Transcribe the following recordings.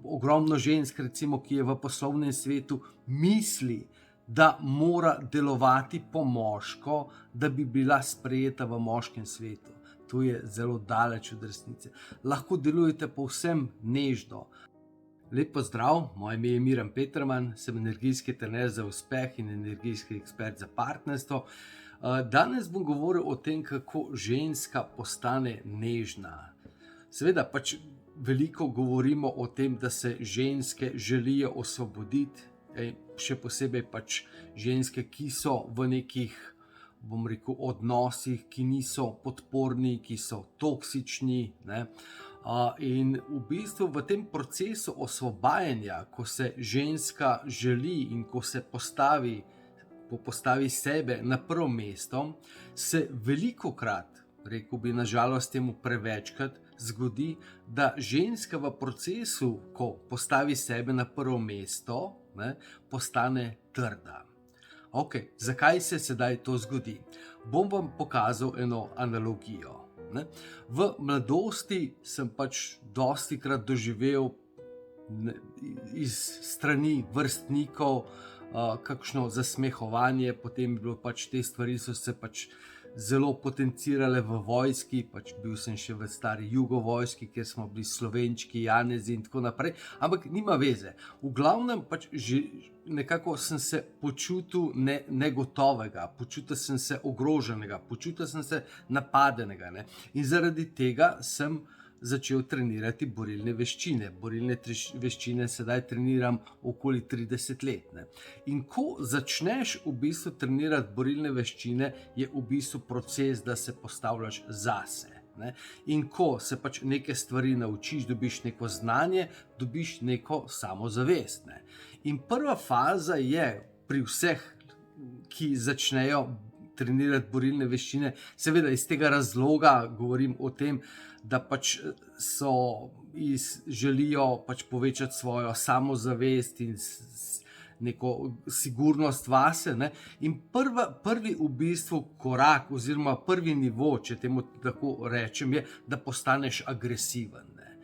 ogromno žensk, recimo, ki je v poslovnem svetu, misli, da mora delovati po moško, da bi bila sprejeta v moškem svetu. To je zelo daleč od resnice. Lahko delujete povsem nežno. Lep pozdrav, moje ime je Miran Peterman, sem energijski trener za uspeh in energijski ekspert za partnerstvo. Danes bom govoril o tem, kako ženska postane nežna. Seveda veliko govorimo o tem, da se ženske želijo osvoboditi, še posebej ženske, ki so v nekih, odnosih, ki niso podporni, ki so toksični, ne. In v bistvu v tem procesu osvobajanja, ko se ženska želi in ko se postavi sebe na prvo mesto, se velikokrat, rekel bi nažalost temu prevečkrat, zgodi, da ženska v procesu, ko postavi sebe na prvo mesto, ne, postane trda. Zakaj se sedaj to zgodi? Bom vam pokazal eno analogijo. Ne. V mladosti sem dostikrat doživel iz strani vrstnikov kakšno zasmehovanje, potem je bilo te stvari so se zelo potencirale v vojski, bil sem še v stari jugovojski, kjer smo bili Slovenčki, Janezi in tako naprej, ampak nima veze. V glavnem že nekako sem se počutil negotovega, počutil sem se ogroženega, počutil sem se napadenega, ne? In zaradi tega sem začel trenirati borilne veščine. Borilne veščine sedaj treniram okoli 30 let. Ne? In ko začneš v bistvu trenirati borilne veščine, je v bistvu proces, da se postavljaš zase. Ne? In ko se neke stvari naučiš, dobiš neko znanje, dobiš neko samozavest. Ne? In prva faza je pri vseh, ki začnejo trenirati borilne veščine, seveda iz tega razloga govorim o tem, da želijo povečati svojo samozavest in neko sigurnost vase. Ne? In prvi v bistvu korak oziroma prvi nivo, če temu tako rečem, je, da postaneš agresiven. Ne?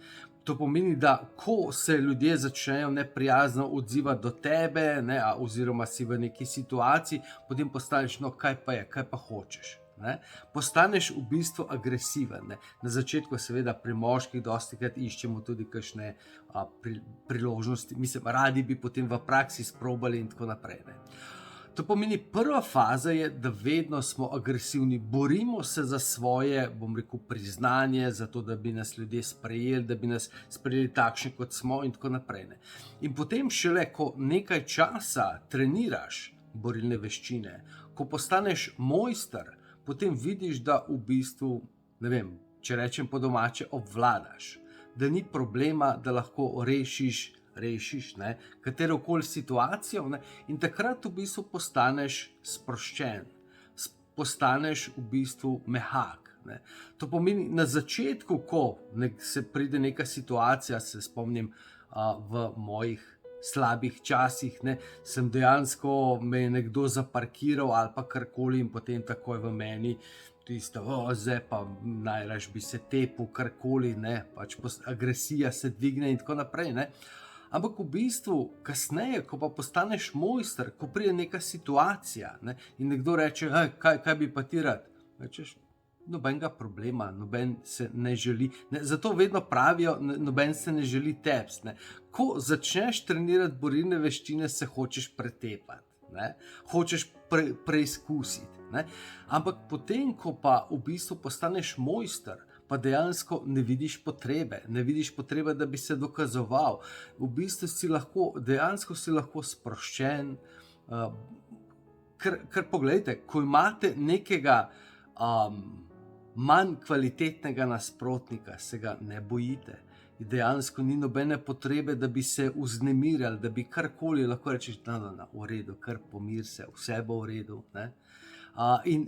To pomeni, da ko se ljudje začnejo neprijazno odzivati do tebe, ne, oziroma si v neki situaciji, potem postaneš, kaj pa hočeš. Ne? Postaneš v bistvu agresiven. Ne? Na začetku seveda pri moških dostikrat iščemo tudi kakšne priložnosti, radi bi potem v praksi sprobali in tako naprej. Ne? To pomeni, prva faza je, da vedno smo agresivni, borimo se za svoje, priznanje, za to, da bi nas ljudje sprejeli, da bi nas sprejeli takšni, kot smo in tako naprej. Ne? In potem šele, ko nekaj časa treniraš borilne veščine, ko postaneš mojster, potem vidiš, da v bistvu, če rečem po domače, obvladaš, da ni problema, da lahko rešiš katerokoli situacijo, ne? In takrat v bistvu postaneš sproščen, postaneš v bistvu mehak. Ne? To pomeni, na začetku, ko se pride neka situacija, se spomnim v mojih slabih časih, ne, sem dejansko me je nekdo zaparkiral ali pa karkoli in potem takoj v meni tisto, zdaj pa najraž bi se tepel karkoli, ne, agresija se dvigne in tako naprej, ne. Ampak v bistvu, kasneje, ko pa postaneš mojster, ko pride neka situacija, ne, in nekdo reče, kaj bi pa ti rad? Rečeš, nobenega problema, noben se ne želi. Ne, zato vedno pravijo, noben se ne želi teps. Ne. Ko začneš trenirati borilne veščine, se hočeš pretepati. Ne. Hočeš preizkusiti. Ne. Ampak potem, ko pa v bistvu postaneš mojster, pa dejansko ne vidiš potrebe, da bi se dokazoval. V bistvu si lahko sproščen. Ker poglejte, ko imate nekega manj kvalitetnega nasprotnika, se ga ne bojite. Dejansko ni nobene potrebe, da bi se vznemirjali, da bi karkoli lahko rečeš, v redu, kar pomir se, vse bo v redu. Ne? In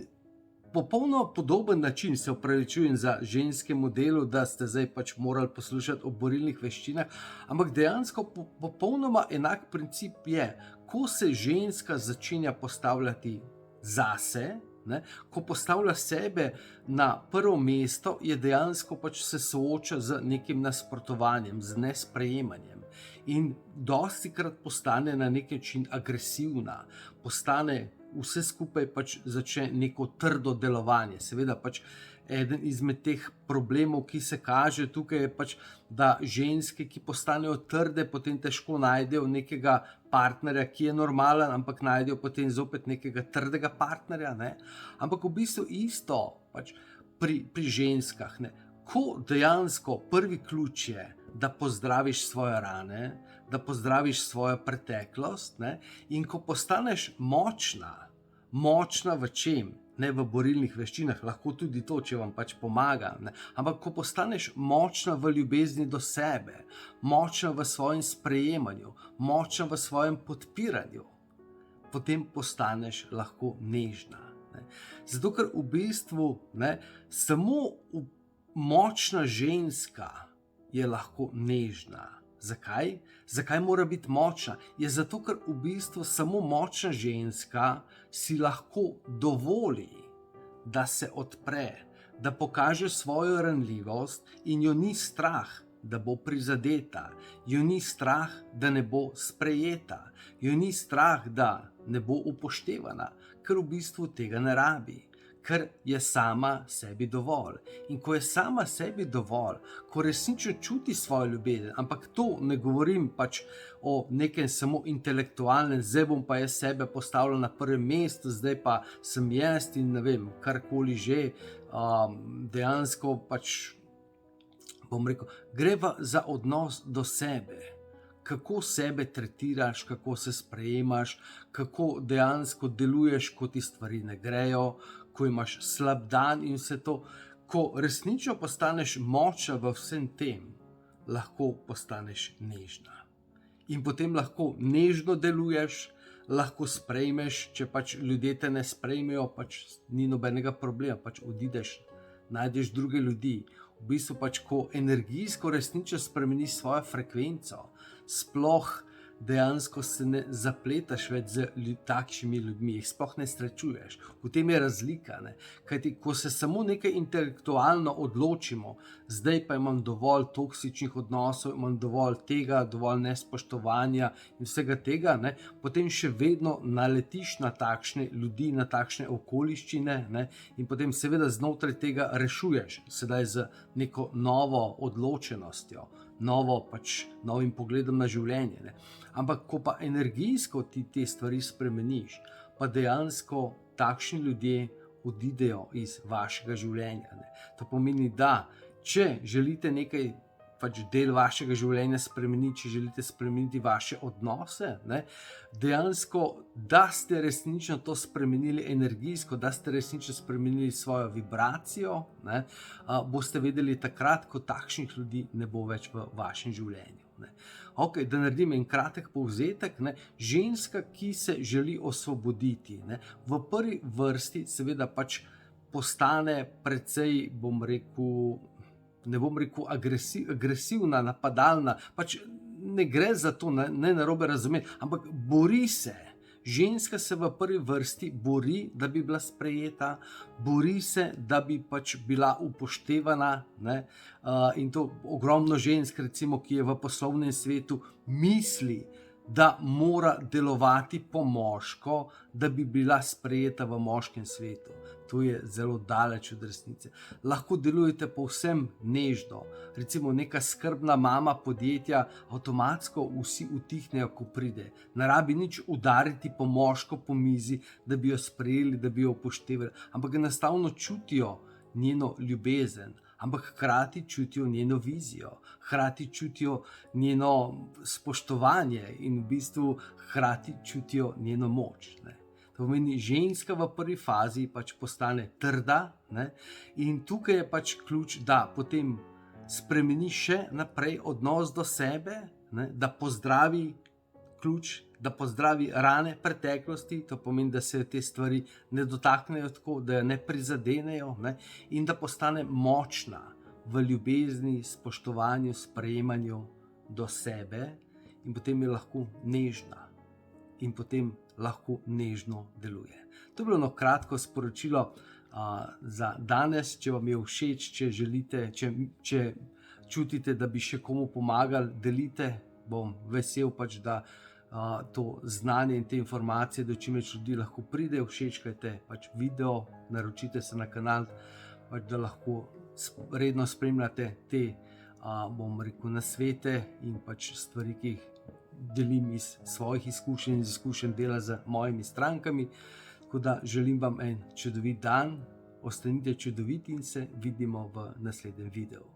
popolnoma podoben način, se opravičujem za ženskemu delu, da ste zdaj morali poslušati o borilnih veščinah, ampak dejansko popolnoma enak princip je, ko se ženska začenja postavljati zase, ne, ko postavlja sebe na prvo mesto, je dejansko se sooča z nekim nasprotovanjem, z nesprejemanjem. In dosti krat postane na nek način agresivna, postane vse skupaj pač začne neko trdo delovanje. Seveda pač eden izmed teh problemov, ki se kaže tukaj, je pač, da ženske, ki postanejo trde, potem težko najdejo nekega partnerja, ki je normalen, ampak najdejo potem zopet nekega trdega partnerja, ne? Ampak v bistvu isto pač pri ženskah, ne? Ko dejansko prvi ključ je, da pozdraviš svoje rane, da pozdraviš svojo preteklost, ne? In ko postaneš močna v čem? Ne v borilnih veščinah, lahko tudi to, če vam pač pomaga, ne? Ampak ko postaneš močna v ljubezni do sebe, močna v svojem sprejemanju, močna v svojem podpiranju, potem postaneš lahko nežna, ne? Zato, ker v bistvu, ne, samo močna ženska je lahko nežna. Zakaj? Zakaj mora biti močna? Je zato, ker v bistvu samo močna ženska si lahko dovoli, da se odpre, da pokaže svojo ranljivost in jo ni strah, da bo prizadeta, jo ni strah, da ne bo sprejeta, jo ni strah, da ne bo upoštevana, ker v bistvu tega ne rabi. Ker je sama sebi dovolj. In ko je sama sebi dovolj, ko resnično čuti svojo ljubezen, ampak to ne govorim pač o nekem samo intelektualnem, zdaj bom pa jaz sebe postavljal na prvem mestu, zdaj pa sem jaz in ne vem, karkoli že, dejansko pač, bom rekel, gre za odnos do sebe. Kako sebe tretiraš, kako se sprejemaš, kako dejansko deluješ, ko ti stvari ne grejo, ko imaš slab dan in vse to. Ko resnično postaneš močna v vsem tem, lahko postaneš nežna. In potem lahko nežno deluješ, lahko sprejmeš, če pač ljudje te ne sprejmejo, pač ni nobenega problema, pač odideš, najdeš druge ljudi. V bistvu pač, ko energijsko resnično spremeniš svojo frekvenco, sploh dejansko se ne zapletaš več z takšnimi ljudmi, jih sploh ne srečuješ. V tem je razlika, ne? Kajti, ko se samo nekaj intelektualno odločimo, zdaj pa imam dovolj toksičnih odnosov, imam dovolj tega, dovolj nespoštovanja in vsega tega, ne? Potem še vedno naletiš na takšne ljudi, na takšne okoliščine, ne? In potem seveda znotraj tega rešuješ, sedaj z neko novo odločenostjo, novim pogledom na življenje, ne? Ampak ko pa energijsko ti te stvari spremeniš, pa dejansko takšni ljudje odidejo iz vašega življenja, ne? To pomeni, da če želite nekaj pač del vašega življenja spremeniti, če želite spremeniti vaše odnose, ne, dejansko, da ste resnično to spremenili energijsko, da ste resnično spremenili svojo vibracijo, ne, boste vedeli takrat, ko takšnih ljudi ne bo več v vašem življenju. Ne. Ok, da naredim en kratek povzetek, ne, ženska, ki se želi osvoboditi, ne, v prvi vrsti seveda pač postane precej, ne bom rekel agresivna, napadalna, pač ne gre za to, ne narobe razumeti, ampak bori se. Ženska se v prvi vrsti bori, da bi bila sprejeta, bori se, da bi pač bila upoštevana, ne? In to ogromno žensk, recimo, ki je v poslovnem svetu, misli, da mora delovati po moško, da bi bila sprejeta v moškem svetu. To je zelo daleč od resnice. Lahko delujete povsem nežno. Recimo neka skrbna mama podjetja, avtomatsko vsi utihnejo, ko pride. Ne rabi nič udariti po moško po mizi, da bi jo sprejeli, da bi jo upoštevali. Ampak enostavno čutijo njeno ljubezen. Ampak hkrati čutijo njeno vizijo, hkrati čutijo njeno spoštovanje in v bistvu hkrati čutijo njeno moč. Ne. To pomeni, ženska v prvi fazi pač postane trda, ne, in tukaj je pač ključ, da potem spremeni še naprej odnos do sebe, ne, da pozdravi rane preteklosti, to pomeni, da se te stvari ne dotaknejo tako, da jo ne prizadenejo, ne, in da postane močna v ljubezni, spoštovanju, sprejemanju do sebe in potem je lahko nežna in potem lahko nežno deluje. To je bilo eno kratko sporočilo za danes. Če vam je všeč, če želite, če čutite, da bi še komu pomagali, delite bom vesel pač, da to znanje in te informacije, da čim več ljudi lahko pride, všečkajte pač video, naročite se na kanal, pač, da lahko redno spremljate te, bom rekel, nasvete in pač stvari, ki jih delim iz svojih izkušenj, iz izkušenj dela z mojimi strankami. Tako da želim vam en čudovit dan, ostanite čudoviti in se vidimo v naslednjem videu.